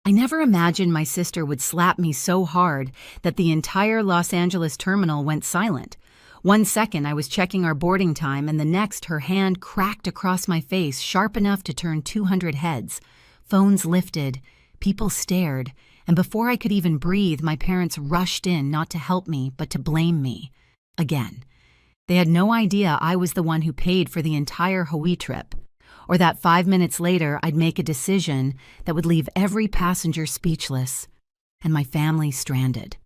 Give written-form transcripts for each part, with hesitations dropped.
I never imagined my sister would slap me so hard that the entire Los Angeles terminal went silent. 1 second I was checking our boarding time, and the next her hand cracked across my face sharp enough to turn 200 heads. Phones lifted, people stared, and before I could even breathe, my parents rushed in not to help me but to blame me. Again. They had no idea I was the one who paid for the entire Hawaii trip, or that 5 minutes later I'd make a decision that would leave every passenger speechless and my family stranded.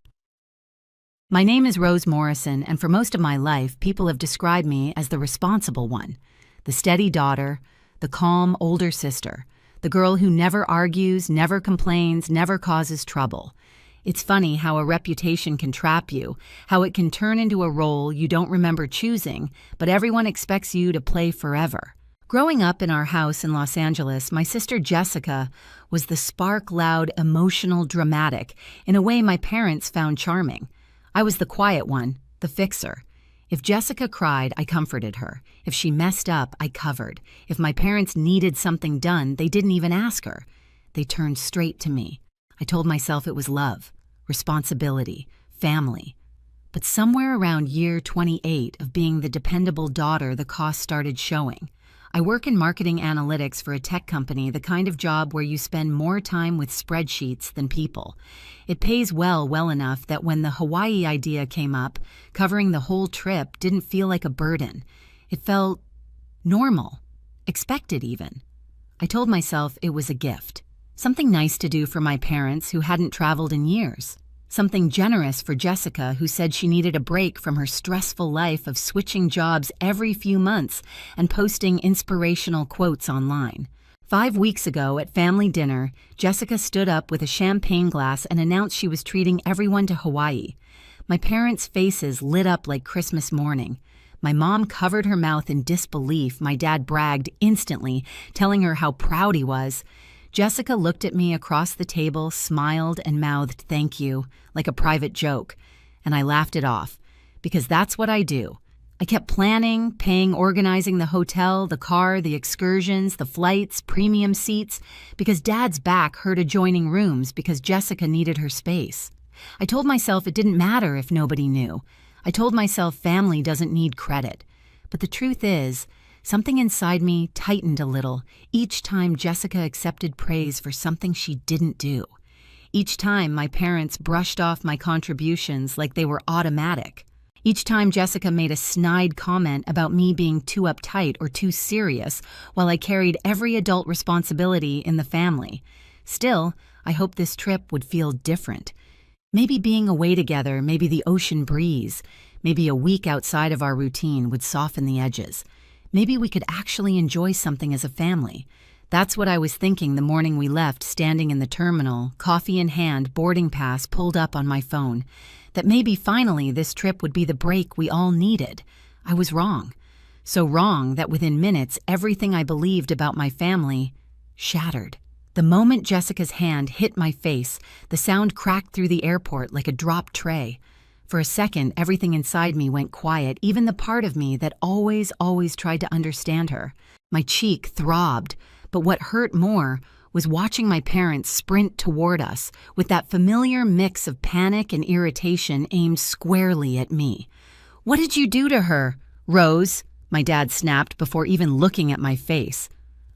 My name is Rose Morrison, and for most of my life, people have described me as the responsible one, the steady daughter, the calm older sister, the girl who never argues, never complains, never causes trouble. It's funny how a reputation can trap you, how it can turn into a role you don't remember choosing, but everyone expects you to play forever. Growing up in our house in Los Angeles, my sister Jessica was the spark-loud, emotional, dramatic, in a way my parents found charming. I was the quiet one, the fixer. If Jessica cried, I comforted her. If she messed up, I covered. If my parents needed something done, they didn't even ask her. They turned straight to me. I told myself it was love, responsibility, family. But somewhere around year 28 of being the dependable daughter, the cost started showing. I work in marketing analytics for a tech company, the kind of job where you spend more time with spreadsheets than people. It pays well enough that when the Hawaii idea came up, covering the whole trip didn't feel like a burden. It felt normal, expected even. I told myself it was a gift. Something nice to do for my parents who hadn't traveled in years. Something generous for Jessica, who said she needed a break from her stressful life of switching jobs every few months and posting inspirational quotes online. 5 weeks ago at family dinner, Jessica stood up with a champagne glass and announced she was treating everyone to Hawaii. My parents' faces lit up like Christmas morning. My mom covered her mouth in disbelief. My dad bragged instantly, telling her how proud he was. Jessica looked at me across the table, smiled, and mouthed "thank you," like a private joke, and I laughed it off, because that's what I do. I kept planning, paying, organizing the hotel, the car, the excursions, the flights, premium seats, because Dad's back hurt adjoining rooms because Jessica needed her space. I told myself it didn't matter if nobody knew. I told myself family doesn't need credit. But the truth is, something inside me tightened a little each time Jessica accepted praise for something she didn't do. Each time my parents brushed off my contributions like they were automatic. Each time Jessica made a snide comment about me being too uptight or too serious while I carried every adult responsibility in the family. Still, I hoped this trip would feel different. Maybe being away together, maybe the ocean breeze, maybe a week outside of our routine would soften the edges. Maybe we could actually enjoy something as a family. That's what I was thinking the morning we left, standing in the terminal, coffee in hand, boarding pass pulled up on my phone. That maybe finally this trip would be the break we all needed. I was wrong. So wrong that within minutes, everything I believed about my family shattered. The moment Jessica's hand hit my face, the sound cracked through the airport like a dropped tray. For a second, everything inside me went quiet, even the part of me that always tried to understand her. My cheek throbbed, but what hurt more was watching my parents sprint toward us with that familiar mix of panic and irritation aimed squarely at me. "What did you do to her, Rose?" my dad snapped before even looking at my face.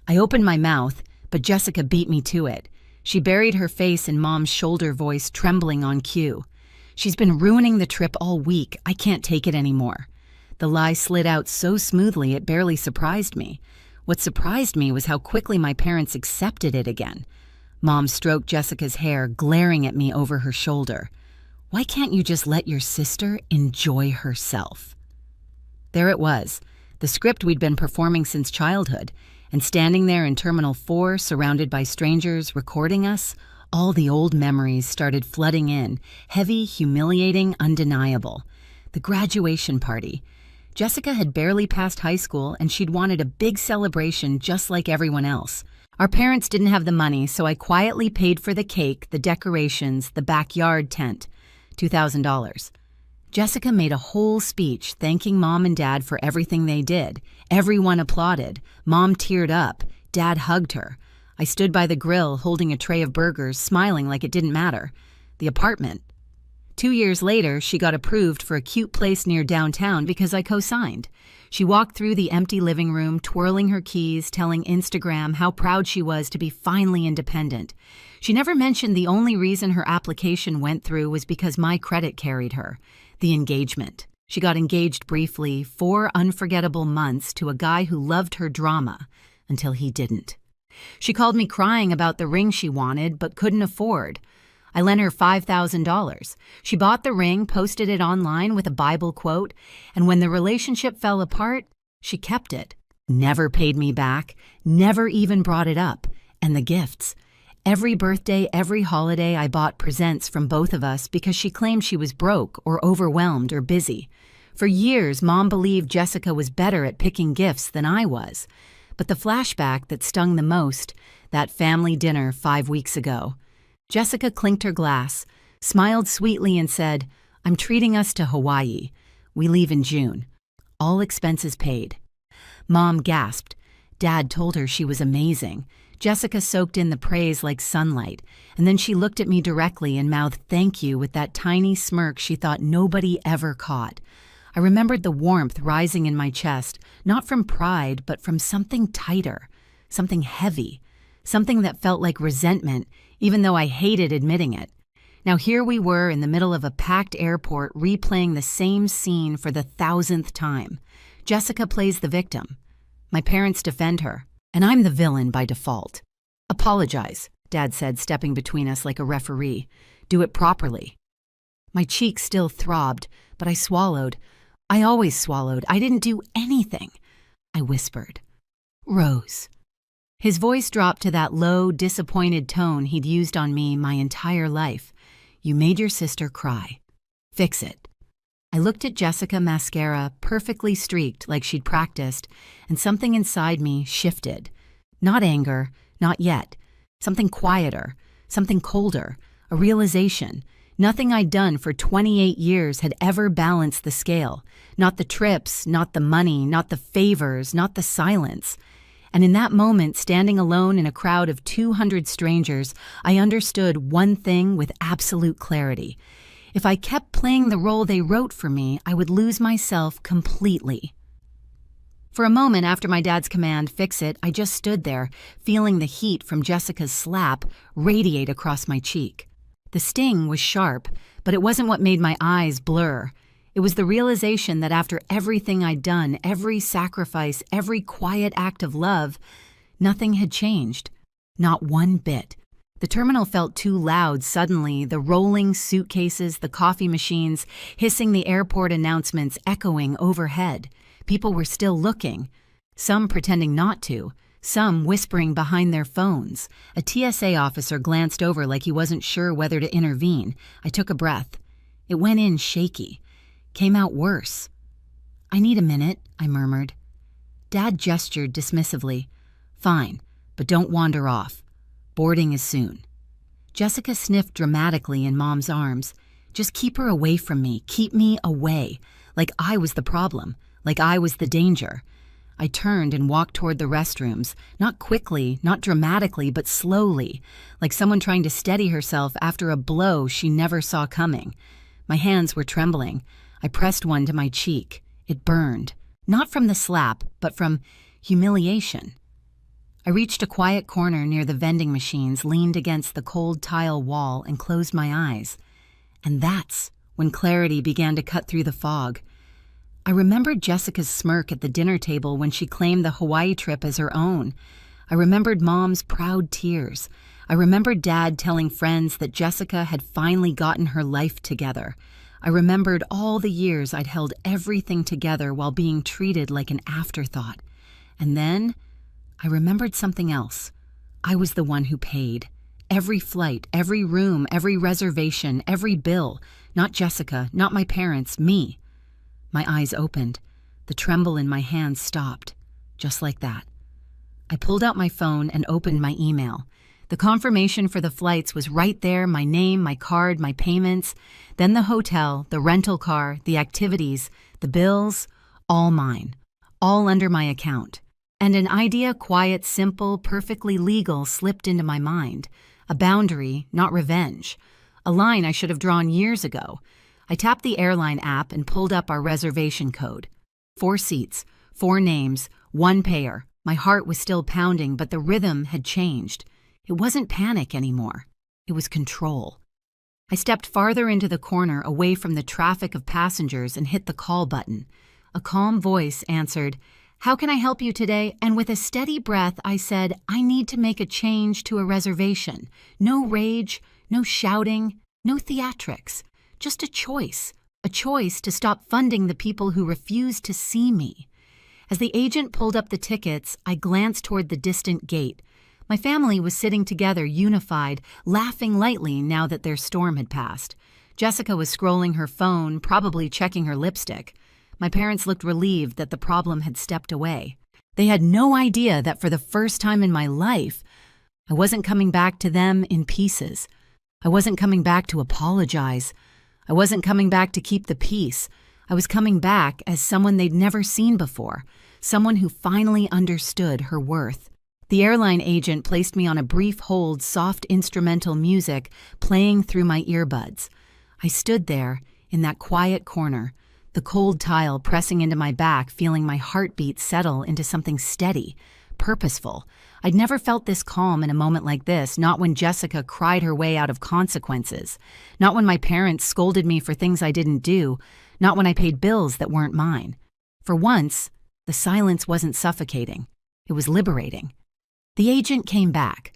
I opened my mouth, but Jessica beat me to it. She buried her face in Mom's shoulder, voice trembling on cue. "She's been ruining the trip all week. I can't take it anymore." The lie slid out so smoothly it barely surprised me. What surprised me was how quickly my parents accepted it again. Mom stroked Jessica's hair, glaring at me over her shoulder. "Why can't you just let your sister enjoy herself?" There it was, the script we'd been performing since childhood, and standing there in Terminal 4, surrounded by strangers recording us, all the old memories started flooding in, heavy, humiliating, undeniable. The graduation party. Jessica had barely passed high school, and she'd wanted a big celebration just like everyone else. Our parents didn't have the money, so I quietly paid for the cake, the decorations, the backyard tent. $2,000. Jessica made a whole speech thanking Mom and Dad for everything they did. Everyone applauded. Mom teared up. Dad hugged her. I stood by the grill holding a tray of burgers, smiling like it didn't matter. The apartment. 2 years later, she got approved for a cute place near downtown because I co-signed. She walked through the empty living room, twirling her keys, telling Instagram how proud she was to be finally independent. She never mentioned the only reason her application went through was because my credit carried her. The engagement. She got engaged briefly, 4 unforgettable months to a guy who loved her drama, until he didn't. She called me crying about the ring she wanted but couldn't afford. I lent her $5,000. She bought the ring, posted it online with a Bible quote, and when the relationship fell apart, she kept it. Never paid me back, never even brought it up. And the gifts. Every birthday, every holiday, I bought presents from both of us because she claimed she was broke or overwhelmed or busy. For years, Mom believed Jessica was better at picking gifts than I was. But the flashback that stung the most, that family dinner 5 weeks ago. Jessica clinked her glass, smiled sweetly and said, "I'm treating us to Hawaii. We leave in June. All expenses paid." Mom gasped. Dad told her she was amazing. Jessica soaked in the praise like sunlight, and then she looked at me directly and mouthed thank you with that tiny smirk she thought nobody ever caught. I remembered the warmth rising in my chest, not from pride, but from something tighter, something heavy, something that felt like resentment, even though I hated admitting it. Now here we were in the middle of a packed airport replaying the same scene for the 1,000th time. Jessica plays the victim. My parents defend her, and I'm the villain by default. "Apologize," Dad said, stepping between us like a referee. "Do it properly." My cheeks still throbbed, but I swallowed. I always swallowed. I didn't do anything. I whispered, "Rose." His voice dropped to that low, disappointed tone he'd used on me my entire life. "You made your sister cry. Fix it." I looked at Jessica mascara, perfectly streaked like she'd practiced, and something inside me shifted. Not anger, not yet. Something quieter, something colder, a realization. Nothing I'd done for 28 years had ever balanced the scale. Not the trips, not the money, not the favors, not the silence. And in that moment, standing alone in a crowd of 200 strangers, I understood one thing with absolute clarity. If I kept playing the role they wrote for me, I would lose myself completely. For a moment after my dad's command, "Fix it," I just stood there, feeling the heat from Jessica's slap radiate across my cheek. The sting was sharp, but it wasn't what made my eyes blur. It was the realization that after everything I'd done, every sacrifice, every quiet act of love, nothing had changed. Not one bit. The terminal felt too loud suddenly, the rolling suitcases, the coffee machines, hissing the airport announcements echoing overhead. People were still looking, some pretending not to, some whispering behind their phones. A TSA officer glanced over like he wasn't sure whether to intervene. I took a breath. It went in shaky. Came out worse. "I need a minute," I murmured. Dad gestured dismissively. "Fine, but don't wander off. Boarding is soon." Jessica sniffed dramatically in Mom's arms. "Just keep her away from me. Keep me away. Like I was the problem. Like I was the danger." I turned and walked toward the restrooms, not quickly, not dramatically, but slowly, like someone trying to steady herself after a blow she never saw coming. My hands were trembling. I pressed one to my cheek. It burned, not from the slap, but from humiliation. I reached a quiet corner near the vending machines, leaned against the cold tile wall, and closed my eyes. And that's when clarity began to cut through the fog. I remembered Jessica's smirk at the dinner table when she claimed the Hawaii trip as her own. I remembered Mom's proud tears. I remembered Dad telling friends that Jessica had finally gotten her life together. I remembered all the years I'd held everything together while being treated like an afterthought. And then I remembered something else. I was the one who paid. Every flight, every room, every reservation, every bill. Not Jessica, not my parents, me. My eyes opened. The tremble in my hands stopped. Just like that. I pulled out my phone and opened my email. The confirmation for the flights was right there, my name, my card, my payments, then the hotel, the rental car, the activities, the bills, all mine, all under my account. And an idea, quiet, simple, perfectly legal, slipped into my mind. A boundary, not revenge. A line I should have drawn years ago. I tapped the airline app and pulled up our reservation code. 4 seats, 4 names, 1 payer. My heart was still pounding, but the rhythm had changed. It wasn't panic anymore. It was control. I stepped farther into the corner, away from the traffic of passengers, and hit the call button. A calm voice answered, "How can I help you today?" And with a steady breath, I said, "I need to make a change to a reservation. No rage, no shouting, no theatrics. Just a choice to stop funding the people who refuse to see me." As the agent pulled up the tickets, I glanced toward the distant gate. My family was sitting together, unified, laughing lightly now that their storm had passed. Jessica was scrolling her phone, probably checking her lipstick. My parents looked relieved that the problem had stepped away. They had no idea that for the first time in my life, I wasn't coming back to them in pieces. I wasn't coming back to apologize. I wasn't coming back to keep the peace. I was coming back as someone they'd never seen before, someone who finally understood her worth. The airline agent placed me on a brief hold, soft instrumental music playing through my earbuds. I stood there in that quiet corner, the cold tile pressing into my back, feeling my heartbeat settle into something steady, purposeful. I'd never felt this calm in a moment like this, not when Jessica cried her way out of consequences, not when my parents scolded me for things I didn't do, not when I paid bills that weren't mine. For once, the silence wasn't suffocating. It was liberating. The agent came back.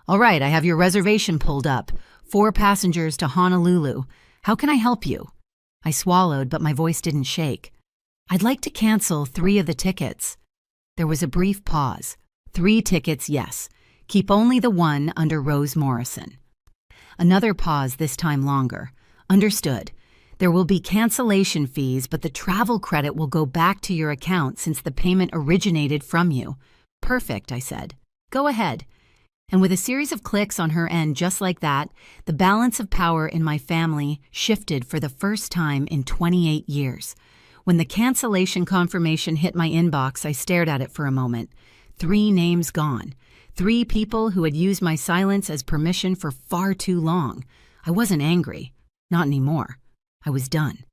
"All right, I have your reservation pulled up. 4 passengers to Honolulu. How can I help you?" I swallowed, but my voice didn't shake. "I'd like to cancel 3 of the tickets." There was a brief pause. 3 tickets, yes. Keep only the one under Rose Morrison. Another pause, this time longer. "Understood. There will be cancellation fees, but the travel credit will go back to your account since the payment originated from you." "Perfect," I said. "Go ahead." And with a series of clicks on her end just like that, the balance of power in my family shifted for the first time in 28 years. When the cancellation confirmation hit my inbox, I stared at it for a moment. 3 names gone. 3 people who had used my silence as permission for far too long. I wasn't angry. Not anymore. I was done.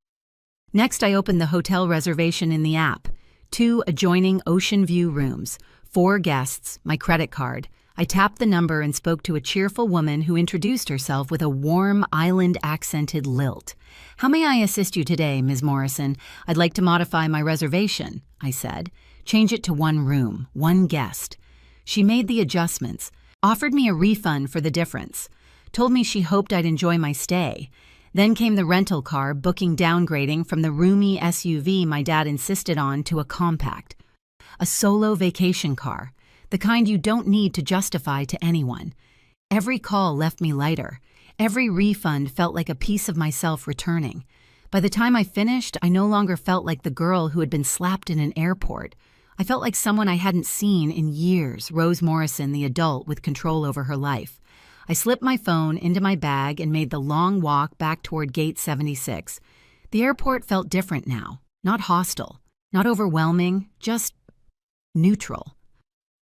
Next, I opened the hotel reservation in the app. 2 adjoining ocean view rooms. 4 guests, my credit card. I tapped the number and spoke to a cheerful woman who introduced herself with a warm, island-accented lilt. "How may I assist you today, Ms. Morrison? I'd like to modify my reservation," I said. "Change it to 1 room, 1 guest." She made the adjustments, offered me a refund for the difference, told me she hoped I'd enjoy my stay. Then came the rental car, booking downgrading from the roomy SUV my dad insisted on to a compact. A solo vacation car. The kind you don't need to justify to anyone. Every call left me lighter. Every refund felt like a piece of myself returning. By the time I finished, I no longer felt like the girl who had been slapped in an airport. I felt like someone I hadn't seen in years, Rose Morrison, the adult with control over her life. I slipped my phone into my bag and made the long walk back toward Gate 76. The airport felt different now. Not hostile, not overwhelming, just neutral.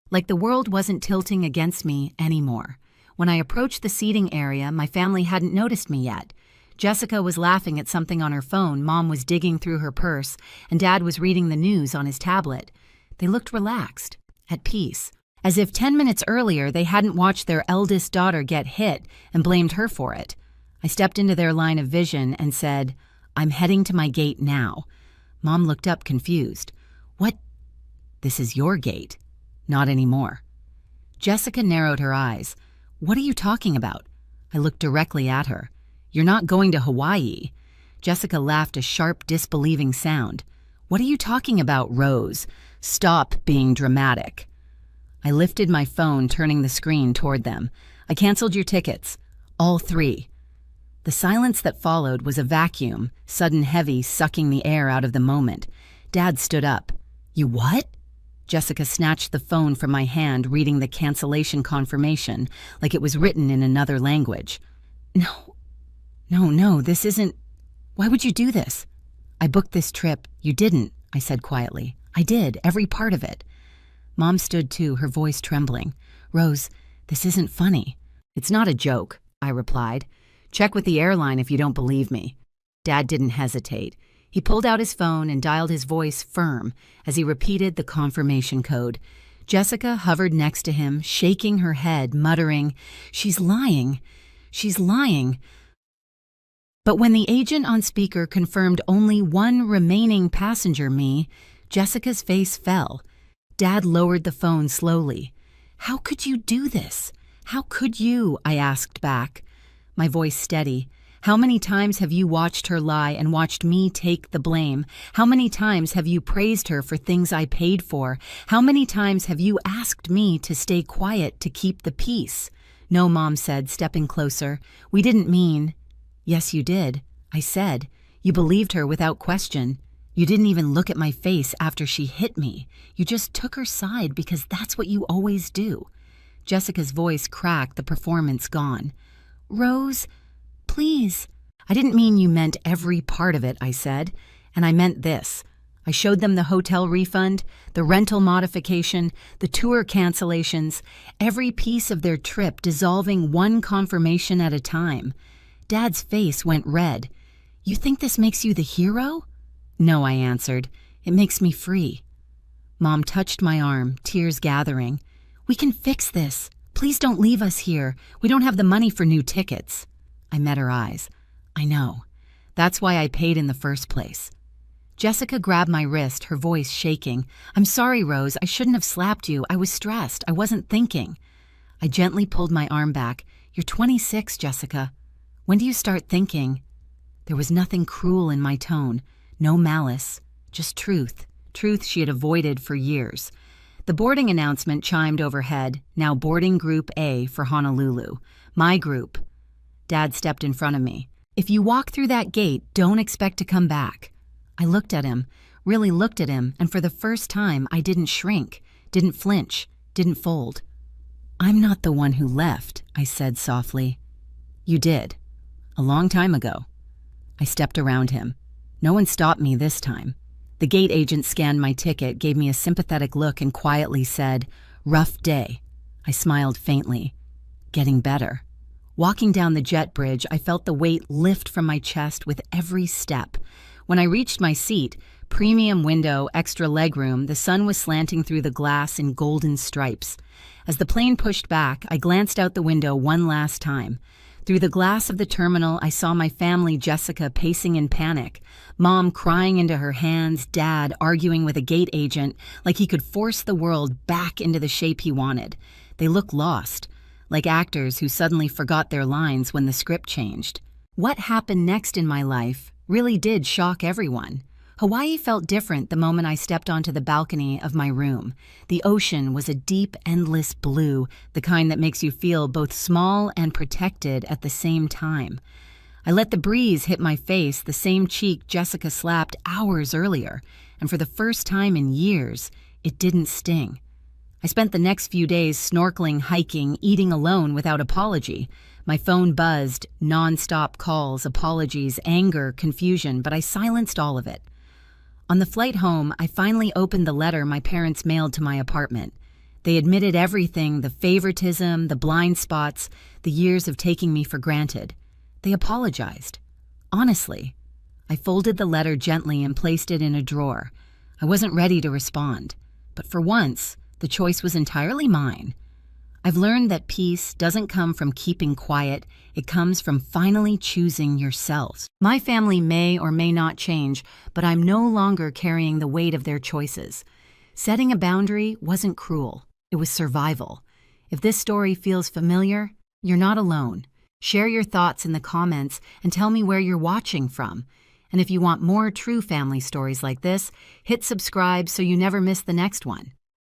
Like the world wasn't tilting against me anymore. When I approached the seating area, my family hadn't noticed me yet. Jessica was laughing at something on her phone, Mom was digging through her purse, and Dad was reading the news on his tablet. They looked relaxed, at peace, as if 10 minutes earlier they hadn't watched their eldest daughter get hit and blamed her for it. I stepped into their line of vision and said, "I'm heading to my gate now." Mom looked up confused. "What? This is your gate?" "Not anymore." Jessica narrowed her eyes. "What are you talking about?" I looked directly at her. "You're not going to Hawaii." Jessica laughed a sharp, disbelieving sound. "What are you talking about, Rose? Stop being dramatic." I lifted my phone, turning the screen toward them. "I canceled your tickets. All 3. The silence that followed was a vacuum, sudden heavy, sucking the air out of the moment. Dad stood up. "You what?" Jessica snatched the phone from my hand, reading the cancellation confirmation like it was written in another language. No, this isn't... Why would you do this?" "I booked this trip." "You didn't," I said quietly. "I did, every part of it." Mom stood too, her voice trembling. "Rose, this isn't funny." "It's not a joke," I replied. "Check with the airline if you don't believe me." Dad didn't hesitate. He pulled out his phone and dialed, his voice firm as he repeated the confirmation code. Jessica hovered next to him, shaking her head, muttering, "She's lying. She's lying." But when the agent on speaker confirmed only one remaining passenger, me, Jessica's face fell. Dad lowered the phone slowly. "How could you do this? How could you?" I asked back, my voice steady. "How many times have you watched her lie and watched me take the blame? How many times have you praised her for things I paid for? How many times have you asked me to stay quiet to keep the peace?" "No," Mom said, stepping closer. "We didn't mean—" "Yes, you did," I said. "You believed her without question. You didn't even look at my face after she hit me. You just took her side because that's what you always do." Jessica's voice cracked, the performance gone. "Rose, please." "I didn't mean you meant every part of it," I said. "And I meant this." I showed them the hotel refund, the rental modification, the tour cancellations, every piece of their trip dissolving one confirmation at a time. Dad's face went red. "You think this makes you the hero?" "No," I answered. "It makes me free." Mom touched my arm, tears gathering. "We can fix this. Please don't leave us here. We don't have the money for new tickets." I met her eyes. "I know. That's why I paid in the first place." Jessica grabbed my wrist, her voice shaking. "I'm sorry, Rose. I shouldn't have slapped you. I was stressed. I wasn't thinking." I gently pulled my arm back. "You're 26, Jessica. When do you start thinking?" There was nothing cruel in my tone, no malice, just truth. Truth she had avoided for years. The boarding announcement chimed overhead, now boarding Group A for Honolulu. My group. Dad stepped in front of me. "If you walk through that gate, don't expect to come back." I looked at him, really looked at him, and for the first time I didn't shrink, didn't flinch, didn't fold. "I'm not the one who left," I said softly. "You did. A long time ago." I stepped around him. No one stopped me this time. The gate agent scanned my ticket, gave me a sympathetic look, and quietly said, "Rough day." I smiled faintly. Getting better. Walking down the jet bridge, I felt the weight lift from my chest with every step. When I reached my seat, premium window, extra legroom, the sun was slanting through the glass in golden stripes. As the plane pushed back, I glanced out the window one last time. Through the glass of the terminal, I saw my family, Jessica, pacing in panic. Mom crying into her hands, Dad arguing with a gate agent like he could force the world back into the shape he wanted. They looked lost, like actors who suddenly forgot their lines when the script changed. What happened next in my life really did shock everyone. Hawaii felt different the moment I stepped onto the balcony of my room. The ocean was a deep, endless blue, the kind that makes you feel both small and protected at the same time. I let the breeze hit my face, the same cheek Jessica slapped hours earlier, and for the first time in years, it didn't sting. I spent the next few days snorkeling, hiking, eating alone without apology. My phone buzzed, non-stop calls, apologies, anger, confusion, but I silenced all of it. On the flight home, I finally opened the letter my parents mailed to my apartment. They admitted everything, the favoritism, the blind spots, the years of taking me for granted. They apologized. Honestly. I folded the letter gently and placed it in a drawer. I wasn't ready to respond. But for once, the choice was entirely mine. I've learned that peace doesn't come from keeping quiet, it comes from finally choosing yourselves. My family may or may not change, but I'm no longer carrying the weight of their choices. Setting a boundary wasn't cruel, it was survival. If this story feels familiar, you're not alone. Share your thoughts in the comments and tell me where you're watching from. And if you want more true family stories like this, hit subscribe so you never miss the next one.